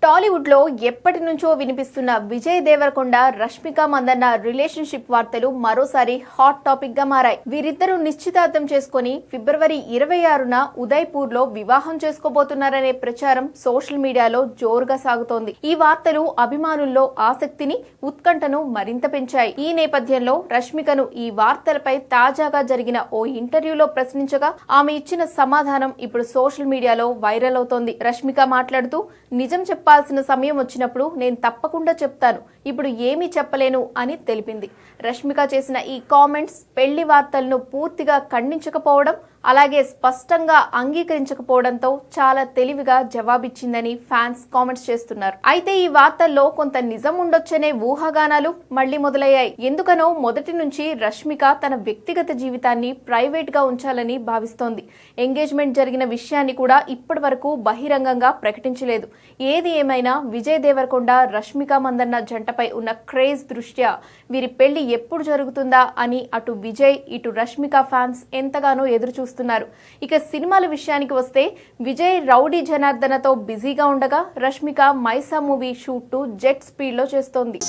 టాలీవుడ్ లో ఎప్పటి నుంచో వినిపిస్తున్న విజయ్ దేవరకొండ రష్మిక మందన్న రిలేషన్షిప్ వార్తలు మరోసారి హాట్ టాపిక్ గా మారాయి. వీరిద్దరూ నిశ్చితార్థం చేసుకుని ఫిబ్రవరి 26న ఉదయ్పూర్ లో వివాహం చేసుకోబోతున్నారనే ప్రచారం సోషల్ మీడియాలో జోరుగా సాగుతోంది. ఈ వార్తలు అభిమానుల్లో ఆసక్తిని, ఉత్కంఠను మరింత పెంచాయి. ఈ నేపథ్యంలో రష్మికను ఈ వార్తలపై తాజాగా జరిగిన ఓ ఇంటర్వ్యూలో ప్రశ్నించగా ఆమె ఇచ్చిన సమాధానం ఇప్పుడు సోషల్ మీడియాలో వైరల్ అవుతోంది. రష్మిక మాట్లాడుతూ, నిజం చెప్పాల్సిన సమయం వచ్చినప్పుడు నేను తప్పకుండా చెప్తాను, ఇప్పుడు ఏమీ చెప్పలేను అని తెలిపింది. రష్మిక చేసిన ఈ కామెంట్స్ పెళ్లి వార్తలను పూర్తిగా ఖండించకపోవడం, అలాగే స్పష్టంగా అంగీకరించకపోవడంతో చాలా తెలివిగా జవాబిచ్చిందని ఫ్యాన్స్ కామెంట్స్ చేస్తున్నారు. అయితే ఈ వార్తల్లో కొంత నిజం ఉండొచ్చనే ఊహాగానాలు మళ్లీ మొదలయ్యాయి. ఎందుకనో మొదటి నుంచి రష్మిక తన వ్యక్తిగత జీవితాన్ని ప్రైవేట్ గా ఉంచాలని భావిస్తోంది. ఎంగేజ్మెంట్ జరిగిన విషయాన్ని కూడా ఇప్పటి వరకు బహిరంగంగా ప్రకటించలేదు. ఏది ఏమైనా విజయ్ దేవరకొండ రష్మిక మందన్న జంటపై ఉన్న క్రేజ్ దృష్ట్యా వీరి పెళ్లి ఎప్పుడు జరుగుతుందా అని అటు విజయ్ ఇటు రష్మిక ఫ్యాన్స్ ఎంతగానో ఎదురు చూస్తున్నారు. ఇక సినిమాల విషయానికి వస్తే విజయ్ రౌడీ జనార్దనతో బిజీగా ఉండగా Rashmika Mysaa movie shoot jet speed లో చేస్తోంది.